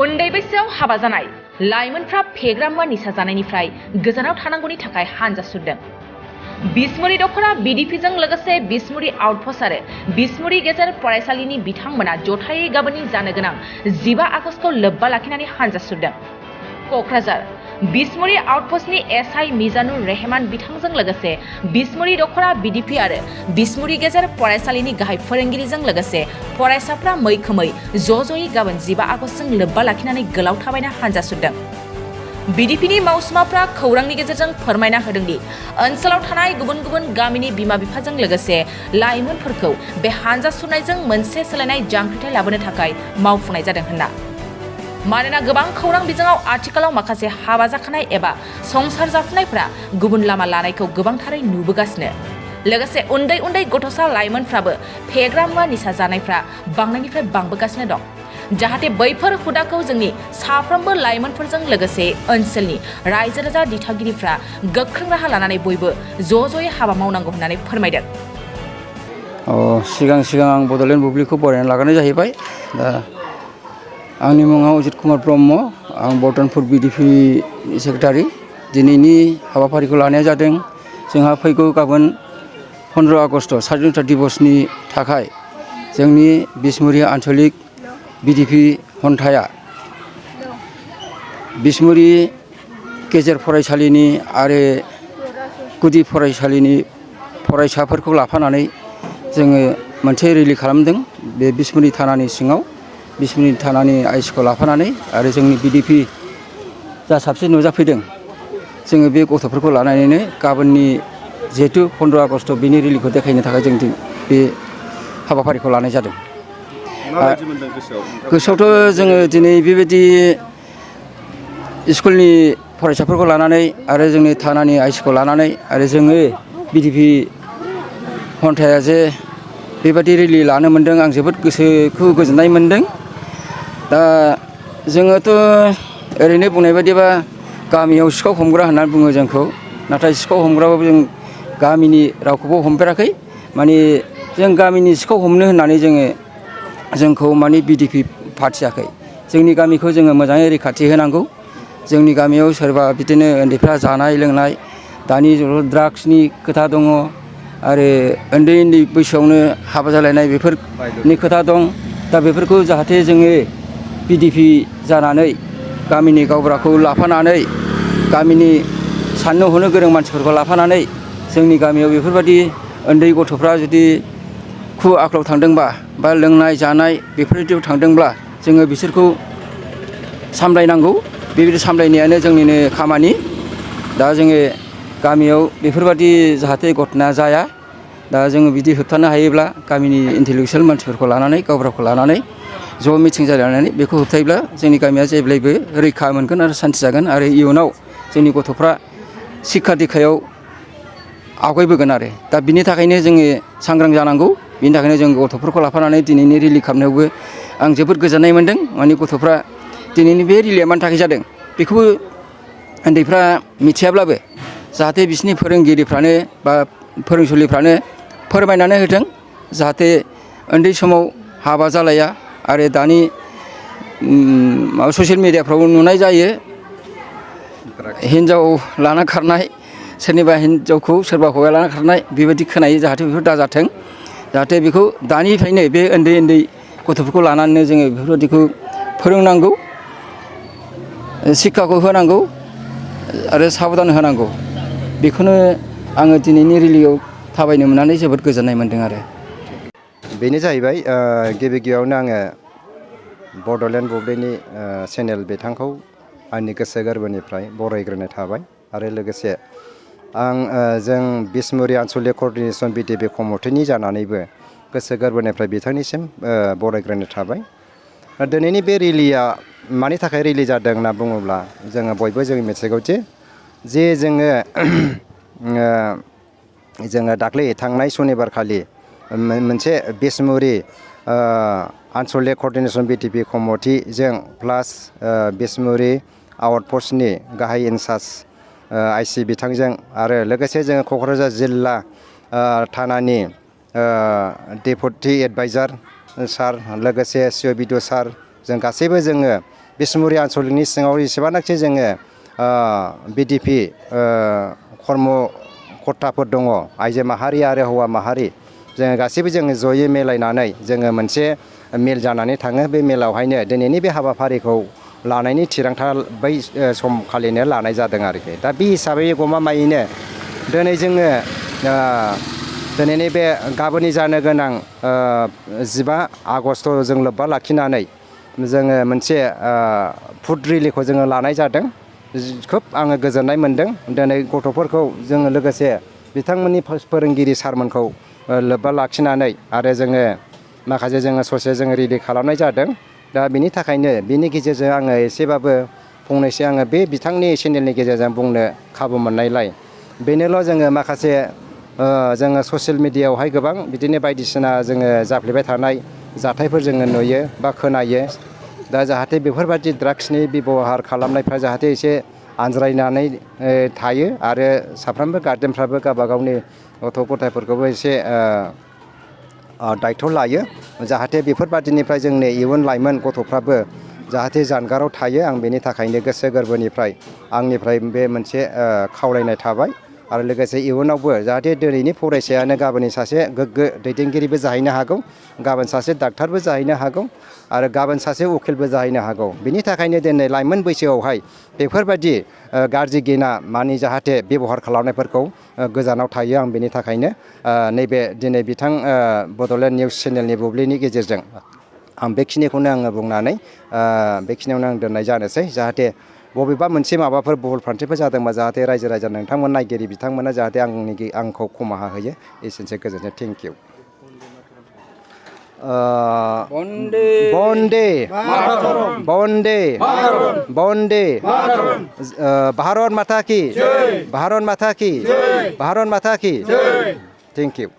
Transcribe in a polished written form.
उन्दै बैसोआव हाबा जानाय लाइमोनफ्रा फेग्रा मुवा निसा जानायनिफ्राय गोजानाव थानांगौनि थाखाय हानजा सुरदों। बिसमुरि दख'रा बिडिपिजों लोगोसे बिसमुरि आउटपस्ट आरो बिसमुरि गेजेर फरायसालिनि बिथांमोना जथायै गाबोननि जानो गोनां 15 आगस्तखौ लोब्बा लाखिनानै हानजा सुरदों। क'क्राझार बिसमुरि आउटपस्टनि एसआइ मिजानुर रहमान बिथांजों लोगोसे बिसमुरि दख'रा बिडिपि आरो बिसमुरि गेजेर फरायसालिनि गाहाय फोरोंगिरिजों लोगोसे फरायसाफ्रा मैखोमै ज'ज'यै गाबोन 15 आगस्तजों लोब्बा लाखिनानै गोलाव थाबायना हानजा सुरदों। बिडिपिनि मावसुमाफ्रा खौरांनि गेजेरजों फोरमायना होदोंदि ओनसोलाव थानाय गुबुन गुबुन गामिनि बिमा बिफाजों लोगोसे लाइमोनफोरखौ बे हानजा सुरनायजों मोनसे सोलायनाय जांख्रिथाय लाबोनो थाखाय मावफुंनाय जादों होनना। मानोना गोबां खौरां बिजोङाव आथिखालाव माखासे हाबा जाखानाय एबा संसार जाफुनायफ्रा गुबुन लामा लानायखौ गोबांथारै नुबोगासिनो। लोगोसे उन्दै उन्दै गथ'सा लाइमोनफ्राबो फेग्रा मुवा निसा जानायफ्रा बांनायनिफ्राय बांबोगासिनो दं। जाहाथे बैफोर हुदाखौ जोंनि साफ्रोमबो लाइमोनफोरजों लोगोसे ओनसोलनि रायजो राजा दिथागिरिफ्रा गोख्रों राहा लानानै बयबो ज'-ज'यै हाबा मावनांगौ होननानै फोरमायदों। सिगां आं बड'लेण्ड बुब्लिखौ बरायना लागोनाय जाहैबाय। दा आंनि मुङा अजित कुमार ब्रह्म, आं बर्धनपुर बिडिपि सेक्रेटारि। दिनैनि हाबाफारिखौ लानाया जादों जोंहा फैगौ गाबोन 15 आगस्ट स्वाधीनता दिबसनि थाखाय जोंनि बिसमुरि आन्चलिक बिडिपि खन्थाया बिसमुरि गेजेर फरायसालिनि आरो गुदि फरायसालिनि फरायसाफोरखौ लाफानानै जोङो मोनसे रेलि खालामदों। बे बिसमुरि थानानि सिङाव बिसमुरि थानानि आइसिखौ लाफानानै आरो जोंनि बिडिपि जा साबसिन नुजाफैदों जोङो बे गथ'फोरखौ लानानैनो गाबोननि जिहेतु 15 आगस्ट बिनि रेलिखौ देखायनो थाखाय जों बे हाबाफारिखौ लानाय जादों। गोसोआवथ' जोङो दिनै बेबायदि स्कुलनि फरायसाफोरखौ लानानै आरो जोंनि थानानि आइसिखौ लानानै आरो जोङो बिडिपि खन्थाया जे बेबायदि रेलि लानो मोन्दों, आं जोबोद गोसोखौ गोजोननाय मोन्दों। दा जोङोथ' ओरैनो बुंनाय बायदिबा गामियाव सिखाव हमग्रा होननानै बुङो जोंखौ, नाथाय सिखाव हमग्राबाबो जों गामिनि रावखौबो हमफेराखै। माने जों गामिनि सिखाव हमनो होननानै जोंखौ माने बिडिपि फाथियाखै। जोंनि गामिखौ जोङो मोजाङै रैखाथि होनांगौ। जोंनि गामियाव सोरबा बिदिनो उन्दैफ्रा जानाय लोंनाय, दानि जुगाव ड्राग्सनि खोथा दङ आरो उन्दै बैसोआवनो हाबा जालायनाय बेफोरनि खोथा दं। दा बेफोरखौ जाहाथे जोङो बिडिपि जानानै गामिनि गावबुराखौ लाफानानै गामिनि साननो हनो गोरों मानसिफोरखौ लाफानानै जोंनि गामियाव बेफोरबायदि उन्दै गथ'फ्रा जुदि आखलाव थांदोंबा बा लोंनाय जानाय बेफोरबायदियाव थांदोंब्ला जोङो बिसोरखौ सामलायनांगौ। बेबायदि सामलायनायानो जोंनिनो खामानि। दा जोङो गामियाव बेफोरबायदि जाहाथे घटना जाया, दा जोङो बिदि होबथानो हायोब्ला गामिनि इन्टेलेक्सुवेल मानसिफोरखौ लानानै गावबुराखौ लानानै ज' मिथिं जालायनानै बेखौ होबथायोब्ला जोंनि गामिया जेब्लायबो रैखा मोनगोन आरो सान्थि जागोन आरो इयुनाव जोंनि गथ'फ्रा सिक्षा दिक्षायाव आवगायबोगोन आरो। दा बिनि थाखायनो जोङो सांग्रां जानांगौ। बिनि थाखायनो जों गथ'फोरखौ लाफानानै दिनैनि रेलि खालामनायावबो आं जोबोद गोजोननाय मोन्दों। माने गथ'फ्रा दिनैनि बे रेलिया मानि थाखाय जादों बेखौबो उन्दैफ्रा मिथियाब्लाबो जाहाथे बिसोरनि फोरोंगिरिफ्रानो बा फोरोंसुलिफ्रानो फोरमायनानै होथों, जाहाथे उन्दै समाव हाबा जालाया। आरो दानि ससियेल मिडियाफ्राव नुनाय जायो हिन्जाव लाना खारनाय, सोरनिबा हिन्जावखौ सोरबा हौवाया लाना खारनाय बेबायदि खोनायो। जाहाथे बेफोर दाजाथों, जाहाथे बेखौ दानिफ्रायनो बे उन्दै गथ'फोरखौ लानानैनो जोङो बेफोरबायदिखौ फोरोंनांगौ, सिक्षाखौ होनांगौ आरो साबधान होनांगौ। बेखौनो आङो दिनैनि रेलियाव थाबायनो मोननानै जोबोद गोजोननाय मोन्दों आरो। बेनो जाहैबाय गिबियावनो आङो बड'लेण्ड बुब्लिनि चेनेल बिथांखौ आंनि गोसो गोरबोनिफ्राय बरायग्रोनाय थाबाय। आरो लोगोसे जों बिसमुरि आन्चलिक क'र्डिनेसन बिडिपि कमिटिनि जानानैबो गोसो गोरबोनिफ्राय बिथांनिसिम बरायग्रोनाय थाबाय। दिनैनि बे रेलिया मानि थाखाय रेलि जादों होनना बुङोब्ला जोङो बयबो जों मिथिगौ जे जोङो दाख्लै थांनाय सनिबार खालि मोनसे बिसमुरि आन्चलिक क'र्डिनेसन बिडिपि कमिटिजों प्लास बिसमुरि आउटपस्टनि गाहाय इनचार्ज आइसि बिथांजों आरो लोगोसे जोङो क'क्राझार जिल्ला थानानि डेपुटि एडभाइजार सार, लोगोसे सिअ' बिडिअ सार, जों गासैबो जोङो बिसमुरि आनसलिकनि सिङाव जेसेबांनाखि जोङो बिडिपि कर्मकर्ताफोर दङ आइजो माहारि आरो हौवा माहारि जोङो गासैबो जोङो जयै मिलायनानै जोङो मोनसे मेल जानानै थाङो। बे मेलावहायनो दिनैनि बे हाबाफारिखौ लानायनि थिरांथा बै समखालिनो लानाय जादों आरोखि। दा बे हिसाबै गमामायैनो दिनै जोङो दिनैनि बे गाबोननि जानो गोनां 15 आगस्ट जों लोब्बा लाखिनानै जोङो मोनसे फुड रिलिखौ जोङो लानाय जादों। खोब आङो गोजोननाय मोनदों। दिनै गथ'फोरखौ जोङो लोगोसे बिथांमोननि फोरोंगिरि सारमोनखौ लोब्बा लाखिनानै आरो जोङो माखासे जोङो ससे जोङो रेडि खालामनाय जादों। दा बिनि थाखायनो बिनि गेजेरजों आङो एसेबाबो फंनैसो आङो बे बिथांनि चेनेलनि गेजेरजों बुंनो खाबु मोननायलाय बेनोल' जोङो माखासे जोङो ससियेल मिडियायावहाय गोबां बिदिनो बायदिसिना जोङो जाफ्लेबाय थानाय जाथायफोर जोङो नुयो बा खोनायो। दा जाहाथे बेफोरबायदि ड्राग्सनि बेब'हार खालामनायफ्रा जाहाथे एसे आनज्रायनानै थायो आरो साफ्रोमबो गार्जेनफ्राबो गावबा गावनि गथ' गथायफोरखौबो एसे दायथ' लायो जाहाथे बेफोरबादिनिफ्राय जोंनि इयुन लाइमोन गथ'फ्राबो जाहाथे जानगाराव थायो। आं बेनि थाखायनो गोसो गोरबोनिफ्राय आंनिफ्राय बे मोनसे खावलायनाय थाबाय। आरो लोगोसे इयुनावबो जाहाथे दिनैनि फरायसायानो गाबोननि सासे गोग्गो दैदेनगिरिबो जाहैनो हागौ, गाबोन सासे डाक्टारबो जाहैनो हागौ आरो गाबोन सासे उकिलबो जाहैनो हागौ। बिनि थाखायनो दिनै लाइमोन बैसोआवहाय बेफोरबायदि गाज्रि गिना मानि जाहाथे बेब'हार खालामनायफोरखौ गोजानाव थायो। आं बेनि थाखायनो नैबे दिनै बिथां बड'लेण्ड निउस चेनेलनि बुब्लिनि गेजेरजों आं बेखिनिखौनो आङो बुंनानै बेखिनियावनो आं दोननाय जानोसै। जाहाथे बबेबा मोनसे माबाफोर भुल फान्थिफोर जादोंबा जाहाथे रायजो राजा नोंथांमोन नायगिरि बिथांमोना जाहाथे आंखौ खमाहा होयो। एसेनोसै, गोजोनथों। Thank you. बन्दे बन्दे बन्दे भारत माता की, भारत माता की, भारत माता की। Thank you.